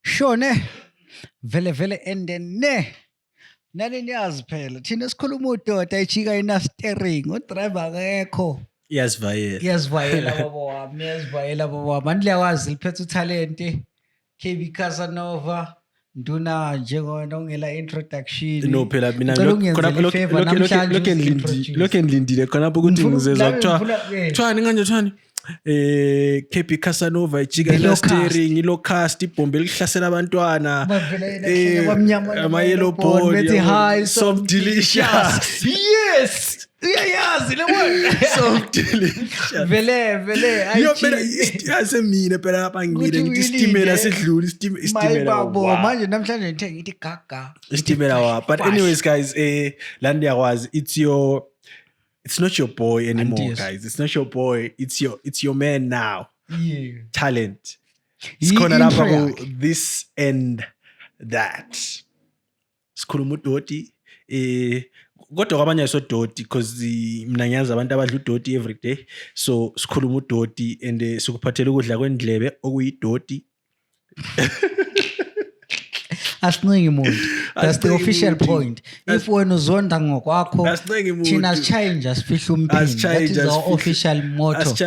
Shone vele endene nani niyazi phela thina sikhuluma udoda ejika ina steering udriver akekho Iyazivayela baba wami andiyawazi liphethe utalent KB Casanova nduna njengona ungela introduction no phela mina ngicela ungiyenzele ifavor namhlanje lokho endilindile khonapho ukuthi ngizezwa kuthiwa thwani KP Casanova ijika ina steering ilo cast ibhombe lihlasela abantwana ama yellow board hi so delicious yes uyayazi le wona so delicious vele yase mina phela lapha ngimile ngithi istimela sedlula istimela babo manje namhlanje ngithe ngithi gaga istimela wa but anyways guys la ndiyakwazi it's not your boy anymore, guys. It's not your boy. It's your man now. Yeah. Talent. Sikhona lapha this and that. Sikhuluma udoti. Kodwa kwabanye so doti because mina ngiyazi abantu abadla udoti every day. So sikhuluma udoti and sikuphathela ukudla kwendlebe okuyidoti. Asiningi umuntu. That's the official point. If wena uzonda ngokwakho thina change asifihla umphini. That is our official motto.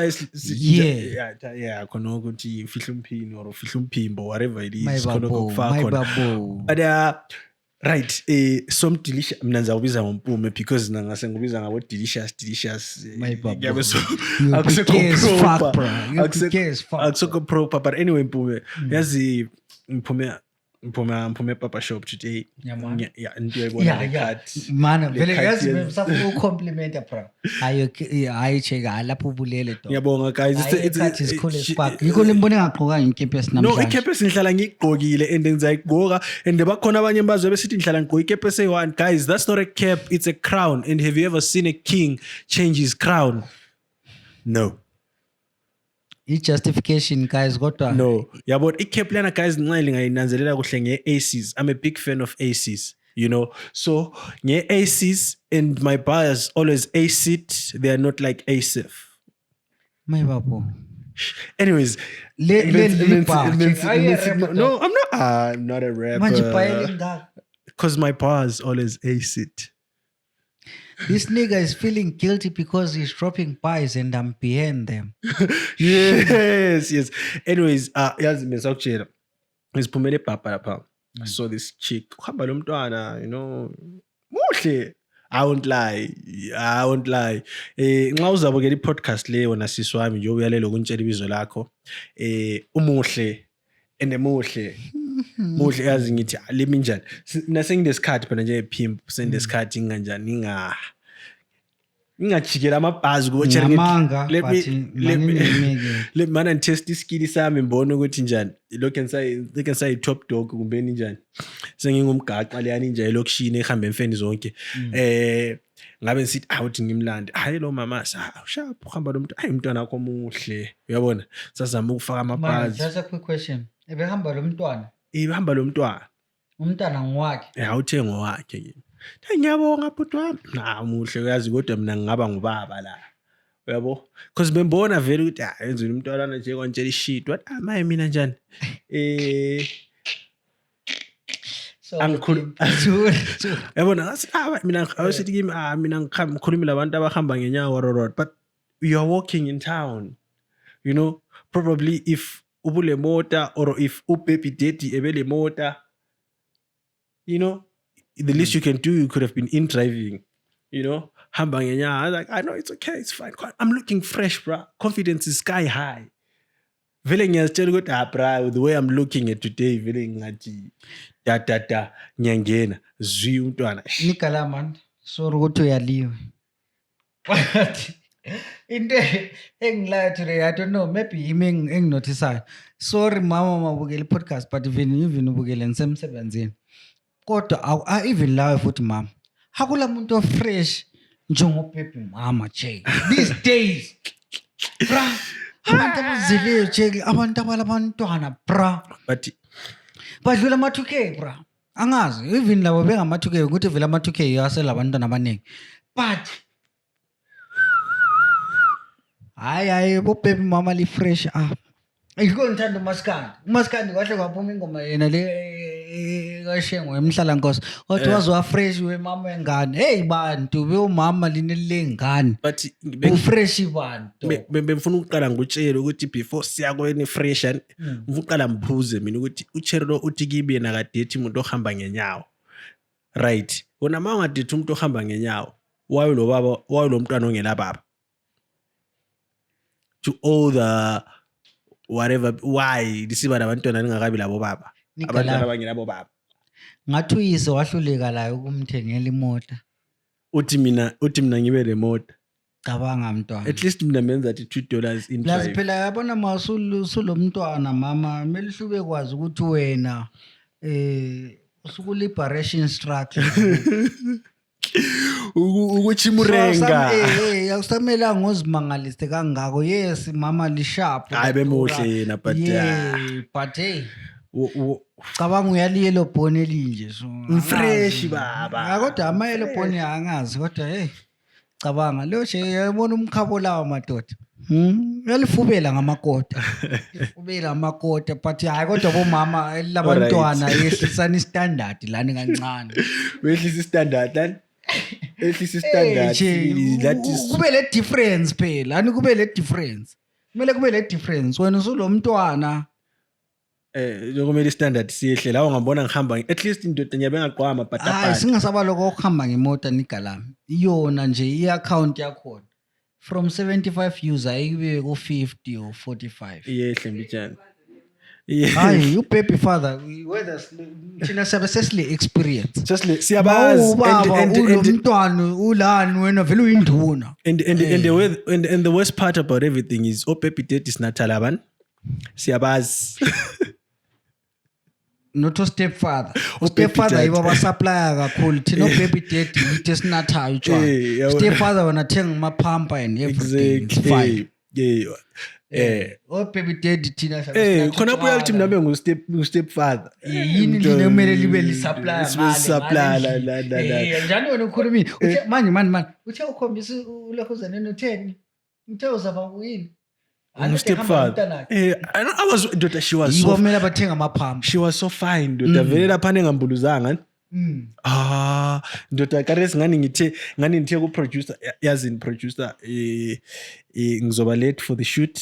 Yeah, khona ukuthi fihla umphini or fihla umphimbo whatever it is khona kokufaka khona. But right some delicious mina ngizakubiza ngompume because ngase ngibiza ngabo delicious ngiyabe so akusekho proper but anyway mpume yazi mphume papa shop today yeah into yayibona ecard mana vele yazi msafuna ucompliment bro hayi cheka lapho ubulele do ngiyabonga guys it's cool as fuck yiko limbone ngaqoka inkepesi namhlanje no ikepesi ngihlala ngigqokile and ngizayigqoka and bakhona abanye bazwe besithi ngihlala ngigqoka ikepesi eyi-1 guys that's not a cap it's a crown and have you ever seen a king change his crown? No. I-justification guys kodwa no yabo i-cap lana guys nqayile ngayinanzelela kuhle nge-Aces. I'm a big fan of Aces, you know, so nge-Aces and my buyers always A-sit, they are not like A-sif. My babo. Anyways, no I'm not a rapper because my buyers always A-sit. This nigga is feeling guilty because he's dropping pies and I'm behind them. yes. Anyways, yazi mesakutshela. Ngiziphumele papa lapha. I saw this chick. Uhamba lo mntwana, you know. Muhle. I won't lie. Nxa uzabukela i-podcast le wona sisi wami nje uyalelo ukuntshela ibizo lakho. Umuhle and muhle yazi ngithi limi njani nasenginesikhathi phela nje epimp sendesikhathi nginganjani ngingajikela amabhazi kubotsha let mana test iskill sami ngibone ukuthi njani lokho say top dog kumbe njani sengingumgaqa leyani nje elokishini ehamba emfeni zonke ngabe ngithi awuthi ngimlande hayi lo mama sharp uhamba lo muntu umntwana wakho muhle uyabona sazama ukufaka amabhazi. Just a quick question. Ebehamba lo mntwana umntwana ngwakhe awuthe ngowakhe yini ngiyabonga bhuti wami muhle uyazi kodwa mina ngingaba ngubaba la uyabo because bembona vele ukuthi yenzweni umntwana nje kwantshela ishit what amaye mina njani angikhulu yabona ngathi mina awusithi kimi mina ngikhulumile abantu abahamba ngenyawo road but you are walking in town, you know, probably if ubule mota or if baby daddy ebele mota, you know, the least you can do, you could have been in driving, you know. I was like, I know it's okay, it's fine. I'm looking fresh, bro. Confidence is sky high. Vele ngiyazitshela ukuthi bra, the way I'm looking at today, vele ngathi nyangena zwi umntwana. Nikala man, sorry ukuthi uyaliwe. Into engilayo today, I don't know, maybe enginotisayo. Sorry mama mabukela podcast, but even ubukela ngisemsebenzini. Kodwa I even lawe futhi mama. Hakula muntu ofresh njengobaby mama Jay. These days. Bra, abantu abazile Jay, abantu abalabantwana bra. But badlula ama-2K bra. Angazi, even labo bengama-2K ukuthi vele ama-2K yasela abantwana abaningi. But hayi bo baby mama li fresh Yiko ngithanda uMaskandi kahle kwaphuma ingoma yena le kaShengo eMhlalankosi wathi wazwa fresh wemama wengane hey bantu beumama linelengane but ufresh bantu bengifuna ukuqala ngutshele ukuthi before siya kweni fresh ngifuna uqala ngiphuze mina ukuthi uCherlo uthi kibe yena kadethi umuntu ohamba ngenyawo right wona ma ungadethi umuntu ohamba ngenyawo wayo lo mntwana ongela baba to all the whatever why disiba nabantwana ningakabi labo baba abantwana abangelabo baba ngathi uyise wahluleka la ukumthengela imoto uthi mina ngibe le moto cabanga mntwana at least mina menza $2 in drive phela yabona masulo mntwana mama melihlube kwazi ukuthi wena usuku liberation structure ukuthi murenga akusamela ngozimangaliste kangako yes mama lisharp hayi bemuhle yena but hey cabanga uyaliyelo bone elinje so fresh baba kodwa amayelo bone angazi kodwa hey cabanga lo nje yabona umkhabo lawa madoda yalifubela ngamakota ifubela amakota but hayi kodwa bomama labantwana yehlisana istandard lani kancane wehlisa istandard lani ehlisa istandard that is kube le difference phela ani kube le difference kumele kube le difference wena usulo mntwana kumele istandard sihle lawo ngabona ngihamba at least indoda nyabe ngaqhwa amabhatapata hayi singasaba lokho ukuhamba ngemoto nigalami iyona nje i-account yakho from 75 user ayibe ku 50 or 45 yehle mbijana hayi you baby father whether thina sabe sesile experience just siyabazi and umntwana ulani wena vele uyinduna and the worst part about everything is baby daddy sinathala siyabazi not stepfather stepfather yibo basupplier kakhulu thina baby daddy ithe sinathayo utshwala stepfather wona thenga amaphampa and everything it's fine baby daddy thina khona buya uthi mina bengu stepfather yini lina kumele libe lisupplier ngale njani wena ukhulumini uthe manje uthe ukhombisa ulekhuzane no10 uthe uzaba uyini stepfather I was daughter she was so kumele bathenga amaphampa she was so fine daughter vele lapha nengambuluzanga daughter karesi ngithe ku producer yazini producer ngizoba late for the shoot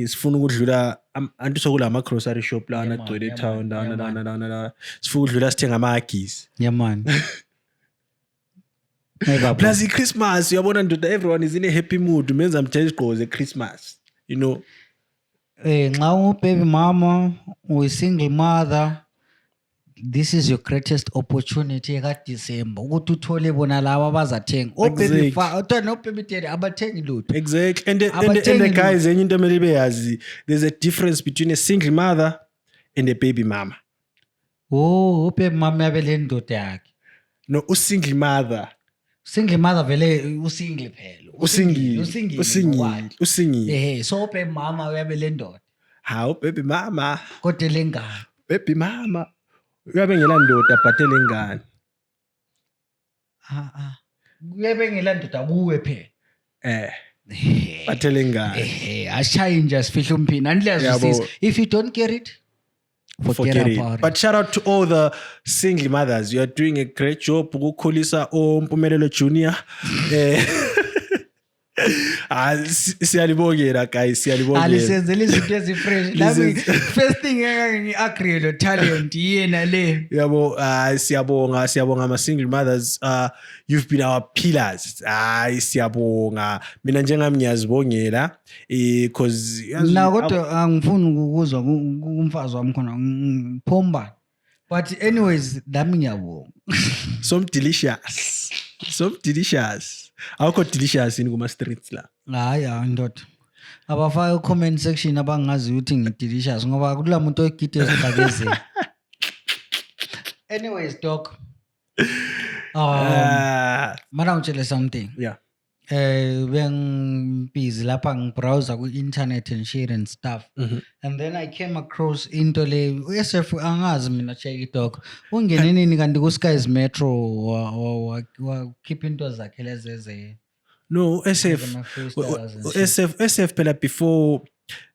sifuna ukudlula antu sokulama grocery shop la agcwele town la sifuna ukudlula sithenga amagisi yeah man plus Christmas uyabona ndoda everyone is in a happy mood menza mthenga isigqoko Christmas you know nxa baby mama or single mother this is your greatest opportunity ka December ukuthi uthole bona laba abazathenga baby father no baby daddy abathengi lutho exactly and the guys enye into emele beyazi there's a difference between a single mother and a baby mama baby mama yabele ndoda yakhe no single mother vele usingle phela usingile so baby mama uyabele ndoda hawo baby mama kodwa lengane baby mama uyabengela ndoda bhathele ingane uyabengela ndoda kuwe phela bhathele ingane ashaye nje asifihla umphini unless if you don't get it forget about it. But shout out to all the single mothers. You are doing a great job. Ukukhulisa Mpumelelo Junior. Siyalibongela guys, siyalibongela. Alisenzele izinto ezifresh. Lami first thing ngi-agree lo talent yena le. Yabo siyabonga ama single mothers. You've been our pillars. Siyabonga. Mina njengami ngiyazibongela because na kodwa angifuni ukuzwa kumfazi wami khona ngiphombana. But anyways nami ngiyabonga. Some delicious. Awukho delicious ini kuma streets la. Hayi ndoda. Abafaka comment section abangazi ukuthi ngidelicious ngoba kula muntu ogide ezigabezeni. Anyways doc. Mana ngitshele something. Yeah. When busy lapha ngibrowser ku-internet and share and stuff. And then I came across into le SF angazi mina check it doc. Ungene nini kanti ku Skies Metro wa keep into zakhe lezeze. No, SF phela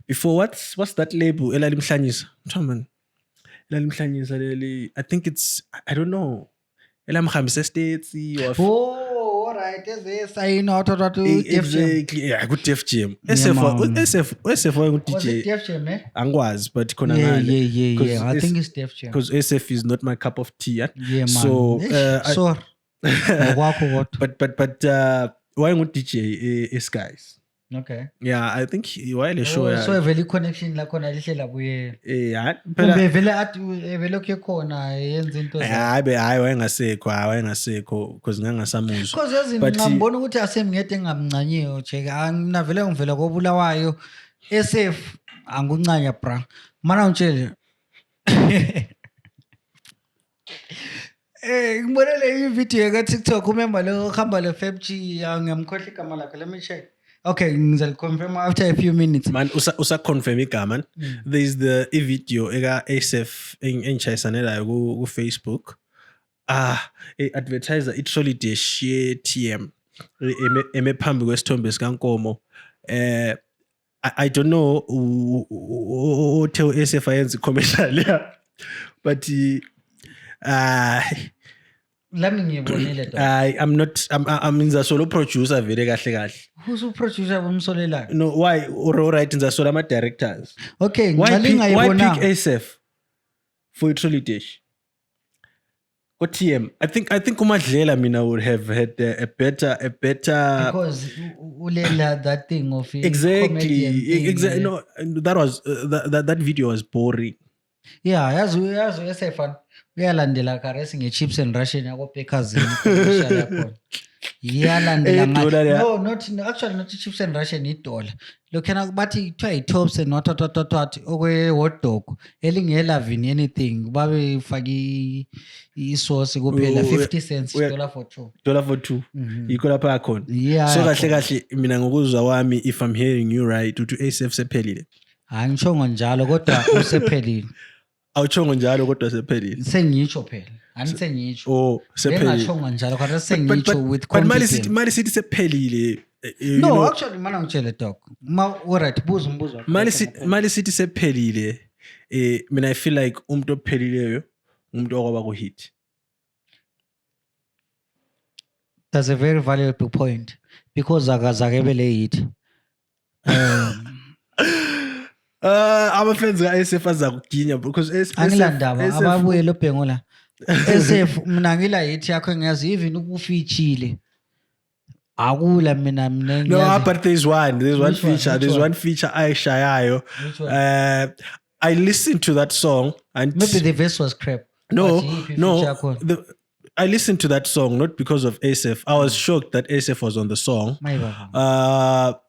before what's that label elalimhlanyisa man elalimhlanyisa leli I think it's I don't know elamhambisa states or Oh, all right. Sayina exactly yeah good Def Jam Yeah, SF Was it DJ Def Jam, eh? angwazi but khona Yeah, ngale yeah. I 'Cause think it's Def Jam. because SF is not my cup of tea yeah? Yeah, man. so Sorry. Ngokwakho kodwa. but why ngu DJ Skies Okay. yeah I think why le show So vele connection lakhona lihle labuyela. yeah Kumbe vele athi vele kukhona yenza into hayi wayengasekho because ngangasamuzwa Because yazi But ngambona ukuthi asemngede engamncanyiyo cheka mina vele ngivela kobulawayo SF anguncanya bra mana ngitshele ngibonele ivideo ka TikTok umember lo khamba le FabG ngiyamkhohle igama lakhe let me check okay ngizaliconfirm after a few minutes man usa confirm igama there's the video eka SF engichayisanelayo ku Facebook advertiser it solid share TM eme phambi kwesithombe sikankomo I don't know Theo SF ayenza commercial yeah but let me ngibonile to I'm in the solo producer vele kahle who's the producer bomsolelayo no why all right in the solo ama directors okay why pick ngayibona SF for Truly Dish What TM? I think Umadlela mina would have had a better because ulela that thing of exactly no that was that video was boring. Yeah, yazi SF uyalandela karesi ngechips and Russian yako Packers commercial yakho. Iyalandela no not chips and Russian idola. Lokena bathi kuthiwa tops and what okwe hot dog elingela vini anything babe faki isauce kuphela 50 cents $4 for two. Yikho lapha khona. Yeah. So kahle mina ngokuzwa wami if I'm hearing you right uthi SF sephelile. Hayi ngishongo njalo kodwa usephelile. Awuchongo njalo kodwa sephelile. Sengitsho phela. Angisengitsho. Oh, sephelile. Ngachonga njalo kodwa sengitsho with confidence. But mali sithi sephelile. No, actually mana ngitshele dog. Alright, buza umbuzo. Mali sithi sephelile. Mina I feel like umuntu ophelileyo umuntu okwaba ku hit. That's a very valuable point because akazake bele hit. Ama-fans ka-SF azakuginya because angilandaba ababuye lo bhengo la SF mina ngila hit yakho ngiyazi even ukufitshile akula mina no but there's one feature ayishayayo I listened to that song and maybe the verse was crap I listened to that song not because of SF. I was shocked that SF was on the song.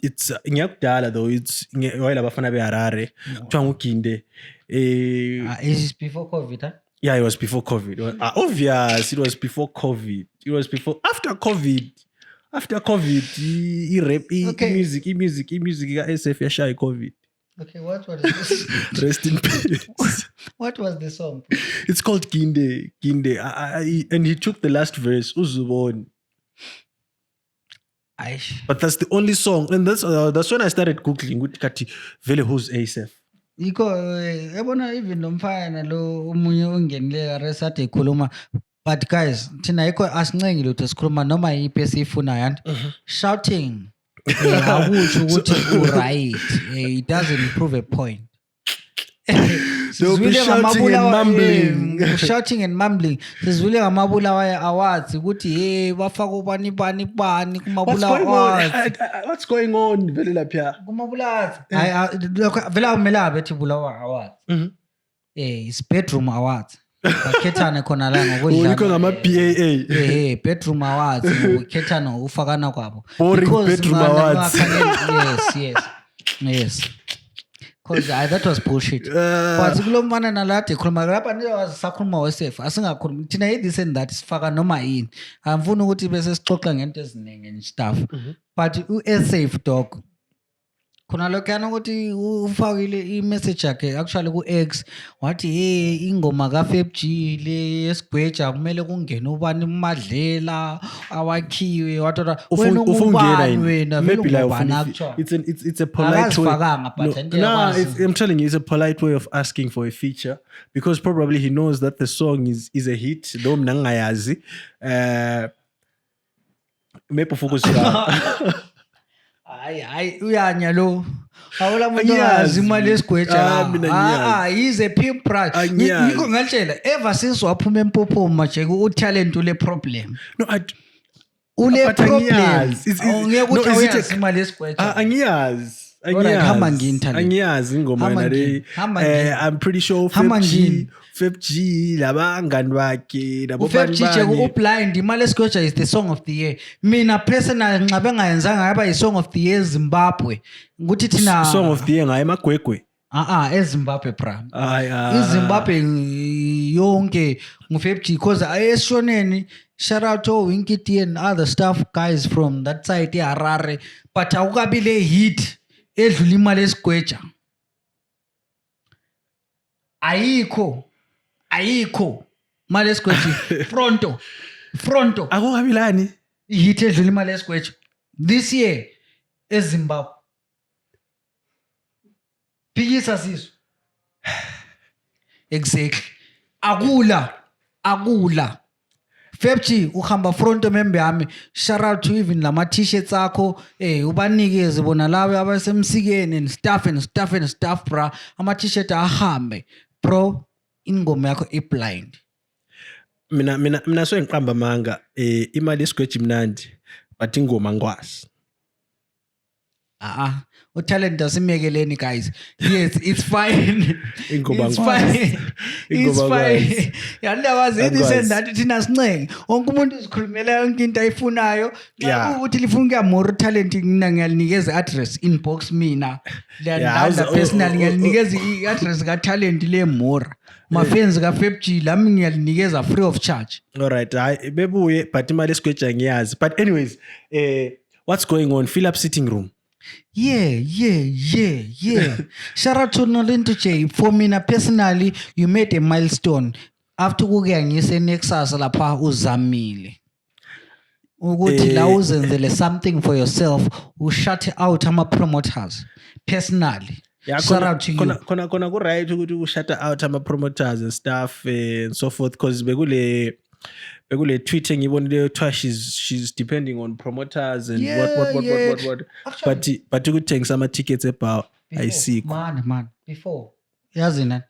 It's ngiyakudala though. It's wayela bafana beHarare. Kuthiwa nguginde. Is it before COVID? Huh? Yeah, it was before COVID. Obvious, it was before COVID. It was before after COVID. After COVID, rap, music ka SF yashaya COVID. Okay, what was this? Rest in peace. What was the song? It's called Ginde. And he took the last verse, Uzubon. But that's the only song. And that's when I started Googling, Kati, Vele, who's ASF? Yabona even nomfana lo umunye ungenile resate khuluma but guys thina yikho asincengi lutho sikhuluma noma yiphi esifuna yani shouting awuthi ukuthi right it doesn't prove a point. They'll be shouting and mumbling. Shouting and mumbling. Sizwile ngamabulawayo awards ukuthi hey bafaka ubani kumabulawayo. What's going on vele lapha? Kumabulawayo. Vele amela bethi bulawayo awards. It's bedroom awards. Bakhethana khona la ngokudlala. Yikho ngama BAA. Bedroom awards ukhethana ufakana kwabo. Boring bedroom awards. Yes. Because that was bullshit. But kulo mfana nalade khuluma lapha nisakhuluma weSF asingakhuluma thina this and that sifaka noma yini. Angifuni ukuthi bese sixoxa ngento eziningi and stuff. But uSafe dog khona lokhuyana ukuthi ufakile i-message yakhe actually ku-X wathi hey ingoma ka-FabG le yesigweja kumele kungene ubani Madlela awakhiwe wathola wena ungubani wena vele maybe like ungubani ufuna- actually it's a polite way. akazifakanga but into No, yakwazi. I'm telling you, it's a polite way of asking for a feature because probably he knows that the song is a hit. Though mna ngingayazi. Maybe focus. hayi uyanya lo awula muntu Angiyazi. ongazi imali yesigweja Mina la angiyazi. he's a pimp bride Angiyazi. yikho ngatshela ever since waphuma empophoma nje utalent ule problem No, ule But problem angiyazi. ngeke No, ukuthi is it uyazi imali yesigweja angiyazi. Alright, hamba ngini, Thandi. Angiyazi ingoma Hamba yona le. ngini, hamba ngini. I'm pretty sure Hamba ngini. FabG labangani bakhe labo uFabG nje ublind imali yesigweja is the song of the year mina personally nxa bengayenzanga yaba yi-song of the year eZimbabwe ukuthi thina song of the year ngaye Magwegwe. eZimbabwe bra Hayi. iZimbabwe yonke nguFabG because esishoneni shout out to Winky T and other stuff guys from that side eHarare but awukabile hit edlula imali yesigweja ayikho imali yesigweja fronto Akukabilani. hit edlula imali yesigweja this year eZimbabwe phikisa sizwe exactly akula FabG uhamba fronto member yami shout out to even lama t-shirts akho ubanikeze bona lawe abasemsikeni and stuff bra ama t-shirt ahambe bro ingoma yakho blind Mina so ngiqamba manga imali yesigweji mnandi but ingoma ngwazi. utalent asimekeleni guys yes it's fine Ingoma it's ngwazi. fine it's Ingoma fine ngwazi. yandawazi Angikwazi. isendathi thina sincenge wonke umuntu uzikhulumela yonke into ayifunayo Yeah. ukuthi lifuna ukuyamora utalent mina ngiyalinikeza i-address inbox mina liyandanda personally ngiyalinikeza i-address katalent lemora mafans kaFabG lami ngiyalinikeza free of charge. Alright, hayi bebuye but imali yesigweja ngiyazi. But anyways, what's going on? Fill up sitting room. Yeah. Shout out to Nolinto J. For mina personally, you made a milestone. After kuke ngise Nexus lapha uzamile. Ukuthi la uzenzele something for yourself, shut out ama promoters. Personally. Yeah, Shout out to you. Kona ku right ukuthi ushut out ama promoters and stuff and so forth because bekule tweet engibonile kuthiwa she's depending on promoters and what. Actually, But ukuthengisa ama tickets eBawa ayisikho. Man, before. Yazi nani?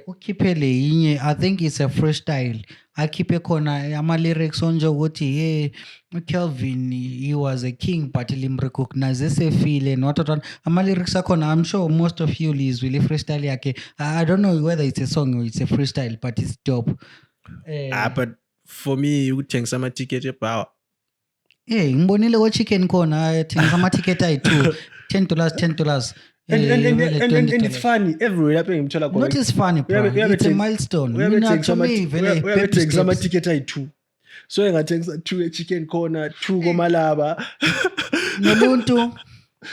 Ukhiphe le yinye I think it's a freestyle akhiphe khona ama lyrics onje ukuthi hey uKelvin he was a king but limrecognize esefile not ama lyrics akhona I'm sure most of you lizwile freestyle yakhe I don't know whether it's a song or it's a freestyle but it's dope. But for me ukuthengisa ama tickets eBawa. Ngibonile ko chicken khona thengisa ama ticket ayi2 $10. And it's funny everywhere lapho engimthola khona. Not as funny bro. It's a milestone. Mina to me vele baby uyathengisa ama steps. ticket ayi2. So engathengisa 2 e-chicken corner, 2 komalaba.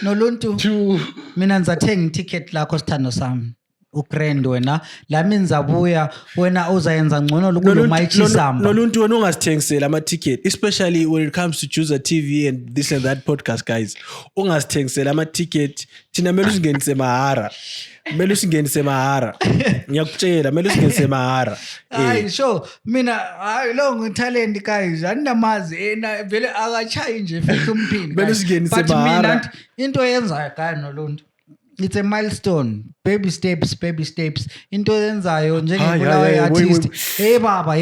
Noluntu 2 mina ngizathenga iticket lakho sithando sami ugrand wena lami ngizabuya wena uzayenza ngcono kulo mayichisamba noluntu wena ungasithengisela ama ticket especially when it comes to choose a TV and this and that podcast guys ungasithengisela ama ticket thina mele usingenise mahara ngiyakutshela mele usingenise mahara hayi sho mina hayi lo ngitalent guys andinamazi ena vele akachayi nje fika umphini Mele usingenise but mahara. mina into yenzayo guy noluntu it's a milestone baby steps into yenzayo njengekulawa artist hey baba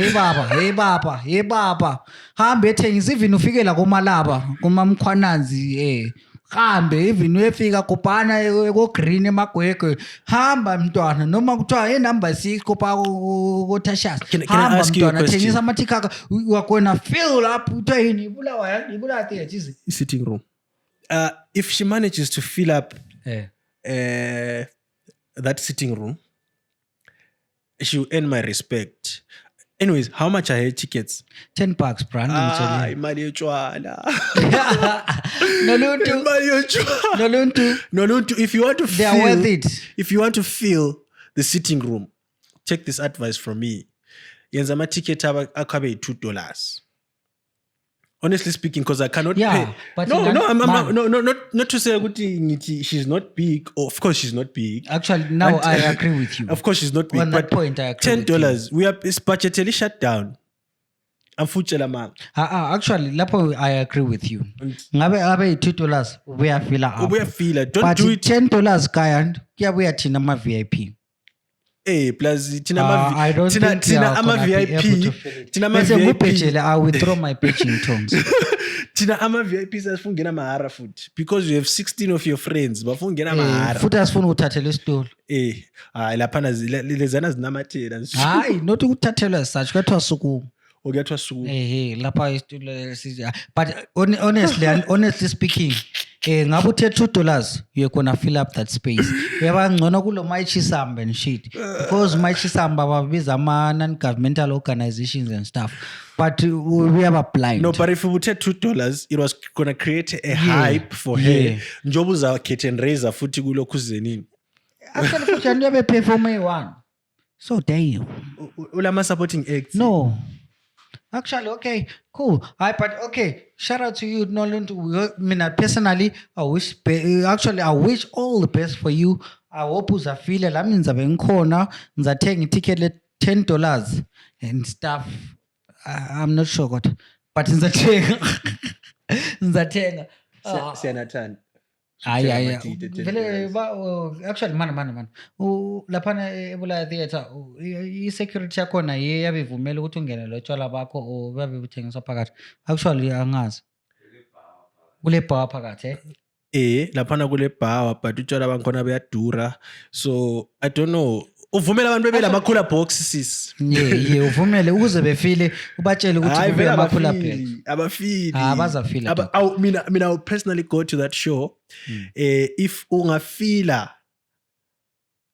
hambe ethengisa even ufikela komalaba kumamkhwanazi hambe even uyefika kubhana ko green emagwegwe hamba mntwana noma kuthiwa number 6 kopha koTashas Can I hamba ask you a mntwana question? thengisa amathikaka you are gonna fill up uthiwa yini ibulawa theatre is sitting room if she manages to fill up that sitting room she will earn my respect Anyways, how much are her tickets? $10, brand. Imali yotshwala. Noluntu. Imali yotshwala. Noluntu. Noluntu, if you want to They are worth it. If you want to feel the sitting room, take this advice from me. Yenza ama-ticket akabe $2. Honestly speaking, because I cannot pay. But No, not to say ukuthi she's not big. Oh, of course she's not big. Actually, now I agree with you. Of course she's not big. On that but point, I agree with $10. We are it's budgetally shut down. Amfutshela ma. Actually, lapho I agree with you. Ngabe $2 uyafila apho. Uyafila. Don't But do it. $10 kaya kuyabuya thina ama-VIP. Plus I don't think we tina are ama gonna be able to VIP. fill it. Tina ama Bese VIP. ngubhejele, I withdraw my pitching tongues. Tina ama VIP asifuna ungena mahara futhi because you have 16 of your friends bafuna ungena mahara. Futhi asifuna ukuthathela isitulo. Hayi laphana lezana zinamathela. Hayi, not ukuthathelwa such kwathiwa sukuma. Okuyathiwa suku. Lapha isitulo but honestly speaking, ngabe uthe $2 you're gonna fill up that space. Uyaba ngcono kulo mayichisamba and shit because mayichisamba babiza ama non-governmental organizations and stuff, but we are blind. No, but if we would take $2, it was gonna create a hype for her. Njobu uzakhethe and raise futhi kulokhu zenini. Actually futhi andiyabe perform one. So damn. Ulama supporting acts. No. Actually, okay, cool. But okay, shout out to you, Noluntu. Mina personally, I wish all the best for you. I hope uzafile la mina ngizabe ngikhona, ngizathenga iticket le $10 and stuff. I'm not sure what, but ngizathenga. Siyanathanda. Vele actually man laphana eBulaya Theatre i-security yakhona yabe ivumela ukuthi ungene lo tshwala bakho or babe buthengiswa phakathi. Actually angazi kule bar phakathi laphana kule bar but utshwala bankhona buyadura, so I don't know. Uvumela abantu bebe lamakhula boxes. Uvumele ukuze befile ubatshele ukuthi kube amakhula box. Abafili. Bazafila. Mina I personally go to that show. If ungafila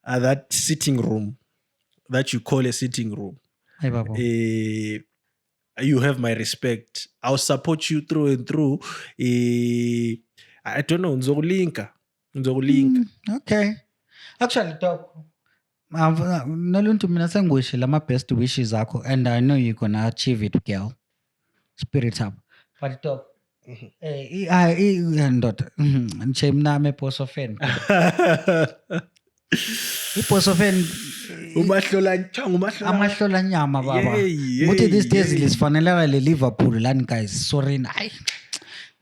that sitting room that you call a sitting room, you have my respect. I'll support you through and through. I don't know, ngizokulinka. Okay. Actually, Doc, Noluntu mina sengishila ama best wishes akho and I know you're gonna achieve it, girl. Spirit up. But Doc, ndoda nje mina meposofen. Iposofen amahlola nyama baba. Ukuthi these days lisifaneleka le Liverpool lani guys. Sorry hayi.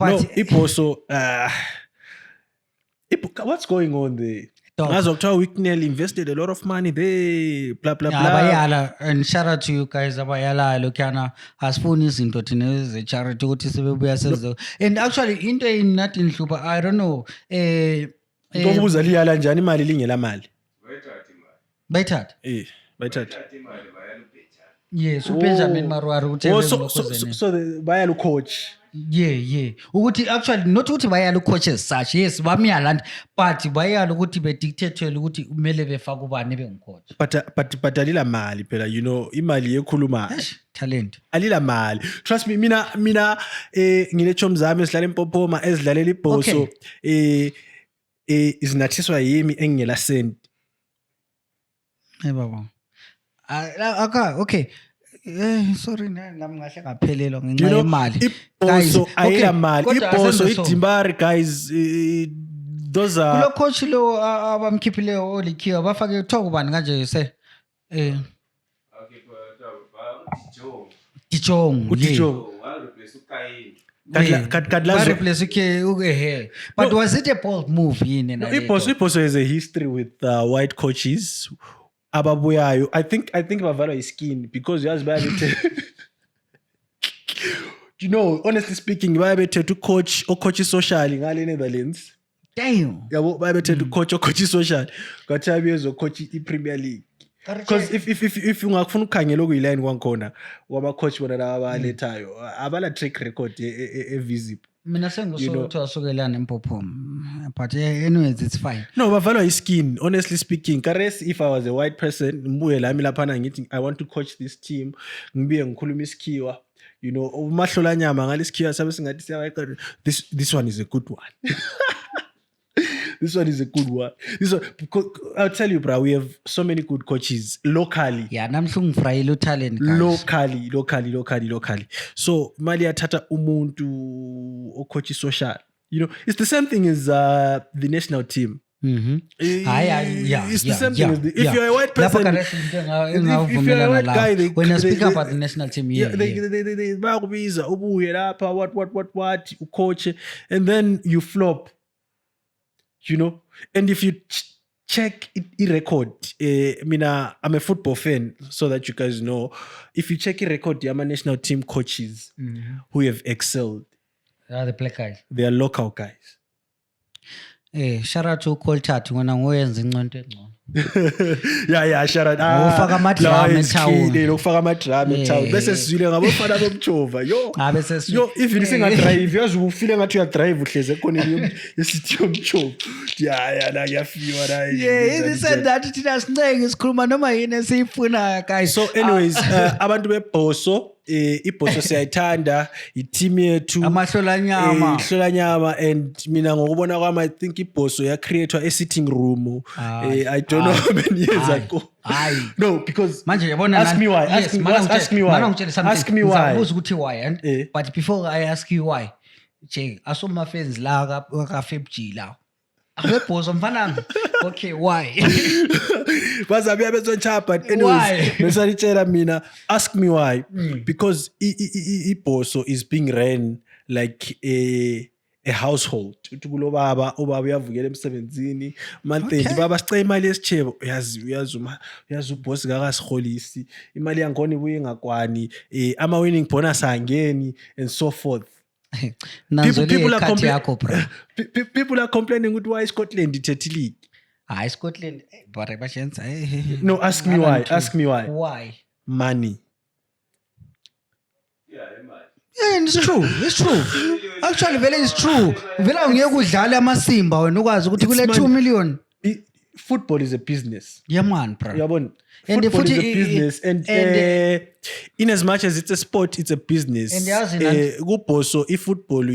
No, Iposo what's going on there? As October Wicknell invested a lot of money there, blah blah blah. Abayala, and shout out to you guys. Abayala lokhana asifuni izinto thina ze charity ukuthi sibebuya senze. And actually into not in Hluba, I don't know. Ngokubuza liyala njani imali lingela mali? Bayithatha. Bayithatha. Yes, uBenjamin Marwari uthele so bayala coach. Yeah. Ukuthi actually not ukuthi bayala coach as such. Yes, bamiyala but bayala ukuthi be dictate ukuthi kumele befaka ubani bengicoach. But alila mali phela, you know, imali yekhuluma. Talent. Alila mali. Trust me, mina ngile chom zami esidlala eMpophoma ezidlalela iBhoso izinathiswa yimi engela send. Baba. Okay. Sorry nami ngahle ngaphelelwa ngenxa yemali. Ibhoso ayila mali. Ibhoso iDimbari guys, those are lo coach lo abamkhiphileyo olikhiwa bafake talk ubani kanje se Dijong but was it a bold move yini na Ibhoso has a history with white coaches ababuyayo. I think bavalwa iskin because yazi bayabethe you know, honestly speaking bayabethe to coach social ngale Netherlands. Damn. Yabo bayabethe to coach social kwathi abezo coach iPremier League. Because if ungafuna ukukhangela okuyiline kwankhona waba coach bona laba alethayo abala track record e visible. Mina sengisokuthi asukelana empopho. But anyways, it's fine. No, bavalwa iskin. Honestly speaking, Kares, if I was a white person, ngibuye lami laphana ngithi I want to coach this team. Ngibuye ngikhuluma isikhiwa. You know, umahlola nyama ngalesikhiwa sabe singathi siya this one is a good one. This one is a good one. This one, I'll tell you, bro, we have so many good coaches locally. Yeah, namhlungu frayile talent guys. Locally. So, mali athatha umuntu ocoach social. You know, it's the same thing as the national team. It's the same thing. If you're a white person, if you're a white guy, when I speak about the national team, they bakubiza ubuye lapha what coach, and then you flop. You know, and if you check record, I'm a football fan, so that you guys know. If you check record, I'm a national team coaches who have excelled. The black guys. They are local guys. Shout out to Colchart when I'm wearing the yeah, shout out. Ufaka amadrum etown. Ufaka amadrum etown. Bese sizwile ngabafana bomtshova. Yo, even singadrive, yazi ufile ngathi uyadrive uhleze khona yesithi yomtshova. Yeah, la ngiyafiwa la. Yeah, it said that thina sincenge sikhuluma noma yini esiyifuna guys. So anyways, abantu bebhoso ibhoso siyayithanda, i-team yethu amahlolanyama, and mina ngokubona kwami I think ibhoso ya-createwa e-sitting room. I don't know how many years ago. No, because ask me why. Ask me why. Why? But before I ask you why, asoma fans la ka 5G la. Okay, why? But anyways, mesalitshela mina, ask me why. Because ibhoso is being ran like a household. Uthi kulo baba uyavukela emsebenzini, month end baba sicela imali yesichebo, uyazi uboss kakasiholisi, imali yangona ibuye ingakwani, ama winning bonus angeni and so forth. People are complaining with why Scotland ithethe league. Scotland, but no, ask me why. Why? Money. Yeah, it's true. Actually, vele is true. Vele ungeke udlale amasimba wena ukwazi ukuthi kule 2 million. Football is a business. Yeah man, bro. Yabona. Football is a business, and in as much as it's a sport, it's a business. Kubhoso ifootball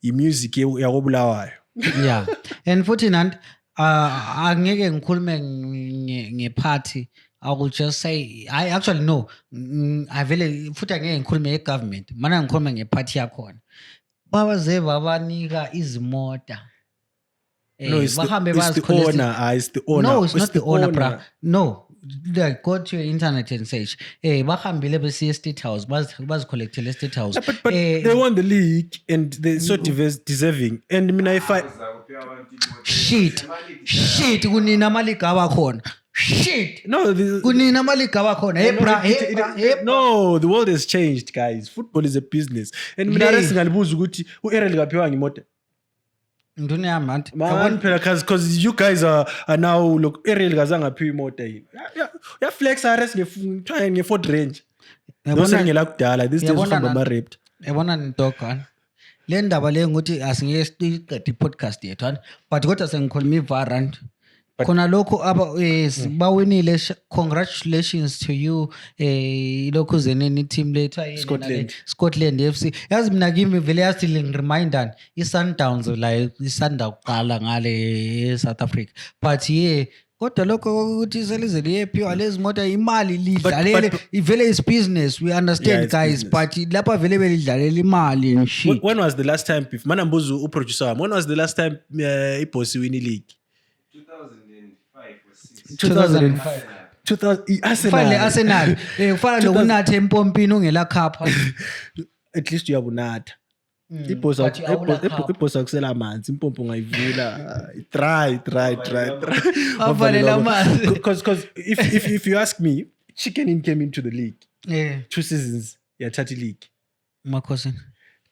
i-music yakobulawayo. Yeah. And futhi nanti angeke ngikhulume ngeparty. I will just say I actually know. I vele futhi angeke ngikhulume ngegovernment. Mana ngikhulume ngeparty yakhona. Babaze babanika izimota. No, it's the owner. It's the owner. No, it's not the owner, bruh. No. Like, go to your internet and search. Bahambile besiye State House. Bazicollectele State House. But they won the league and they're so deserving. And mina if I... Shit. Kunina malika wakhona. Shit. No, kunina malika wakhona. No, the world has changed, guys. Football is a business. And mina singalibuza ukuthi u-Errol kaphiwa ngimoto. Man, because you guys are now look Errol kazangaphiwa imoto yini. Ya flex RS nge-Ford Range. Ngela kudala this days uhamba ama-ripped. Yabona nitokana. Le ndaba le ngokuthi asingeke siqede i-podcast yethu but kodwa sengikhuluma iVarant. Khona lokho bawinile, congratulations to you lokho zeneni team lethu Scotland FC. Yazi mina kimi vele yathi ngireminder iSundowns la isanda kuqala ngale South Africa, but kodwa lokho ukuthi selize liyephiwa lezi moto imali lidlalele ivele is business, we understand guys, but lapha vele belidlalela imali and shit. When was the last time mana mbuzo uproducer wami, when was the last time iBoss win league? 2005 Arsenal ufana nokunatha empompini ungela cup. At least uyabunatha. IBoss akusela amanzi, impompo ungayivula. Try. Because if you ask me, Chicken came into the league. 2 seasons yathatha league. Makhosi.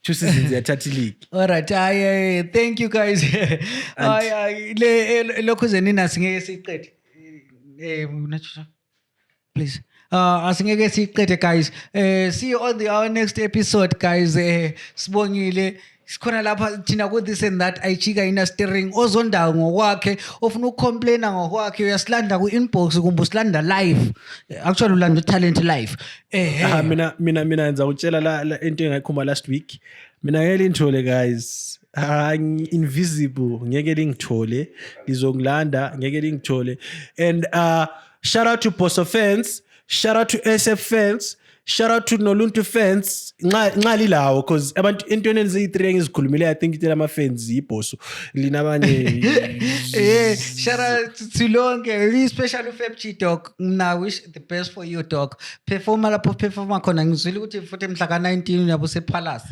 2 seasons yathatha league. All right, thank you guys. Lokho zenina singeke siqede. please. Asingeke siqede guys. See you on our next episode guys. Sibongile. Sikhona lapha thina ku this and that ayijika ina steering ozondayo ngokwakhe ofuna ukcomplaina ngokwakhe uyasilanda ku inbox kumbe usilanda live. Actually ulanda talent live. Mina ngiza kutshela la into engayikhuma last week. Mina ngeke lingithole guys. Invisible ngeke lingithole. Ngizongilanda ngeke lingithole. And shout out to Bosso fans, shout out to SF fans, shout out to Noluntu fans. Nxa lilawo cause abantu entweni eziyi3 engizikhulumile I think itela ama fans yiBosso. Linabanye shout out to lonke especially uFebchi dog. Mina wish the best for you dog. Performa lapho performa khona ngizwile ukuthi futhi mhla ka19 uyabo sePalace.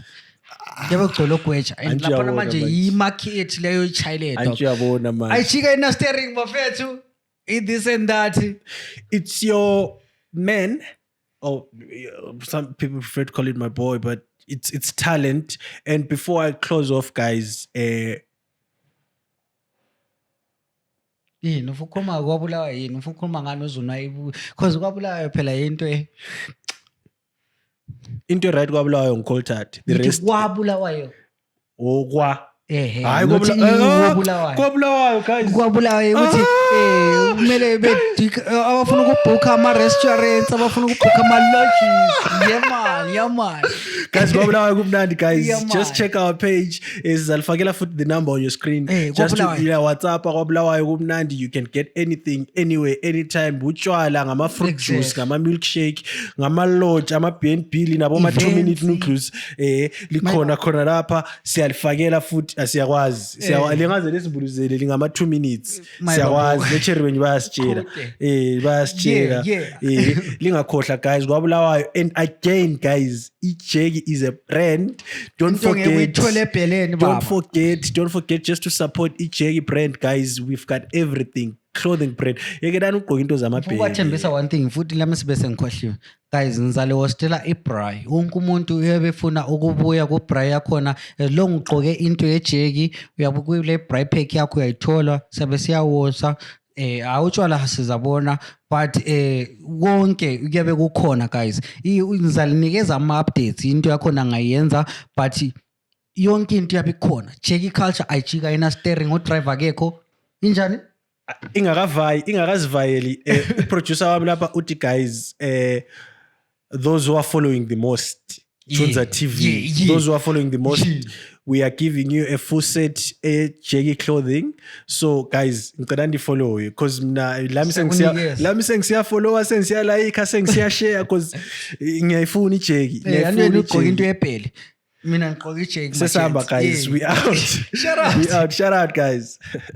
Yebo kugcwele ogweja and lapha manje yimarket leyo ichayile dog. Angiyabona manje. Ayijika ina steering bafethu. This and that. It's your man. Oh, some people prefer to call it my boy, but it's talent. And before I close off, guys, yini ufukhoma kwabulawa yini ufukhoma ngani uzunwayibu cause kwabulawa phela into into right kwabulawayo ngikholthat the rest kwabulawayo okwa hayi kwabulawayo guys kwabulawayo ukuthi kumele abafuna ukubhukha ama restaurants abafuna ukubhukha ama lodges yeah guys kwabulawayo kumnandi guys just check our page izalifakela futhi the number on your screen just WhatsApp kwabulawayo kumnandi you can get anything anywhere anytime utshwala ngama fruit juice ngama milkshake ngama lodge ama BNB nabo ma 2-minute noodles likhona khona lapha siyalifakela futhi asiyakwazi lingaze lesibuluzele lingama 2 minutes siyakwazi lecherry wenye bayasitshela bayasitshela lingakhohla guys kwabulawayo. And again guys iJeggy is a brand. Don't forget just to support iJeggy brand guys. We've got everything. Clothing brand yeke dani ugqoka into zamabheki ubathembisa one thing futhi lami sibese ngikhohliwe guys ngizale hostela iBraai wonke umuntu uyebefuna ukubuya kuBraai yakhona as long ugqoke into yeJeggy uyabuka le Braai pack yakho uyayithola sabe siyawosa awutshwala sizabona but konke kuyabe kukhona guys ngizalinikeza ama updates into yakhona ngayenza but yonke into yabe ikhona Jeggy culture ayijika ina steering udriver akekho injani ingakazivayeli producer wami lapha uthi guys those who are following the most Chunza TV those who are following the most we are giving you a full set Jeggy clothing so guys ngicela ndifollow you because mina lami sengisiya follow sengisiya like sengisiya share because ngiyayifuna iJeggy ngiyafuna ugqoka into yebhele mina ngigqoka iJeggy sesamba guys we out shout out guys.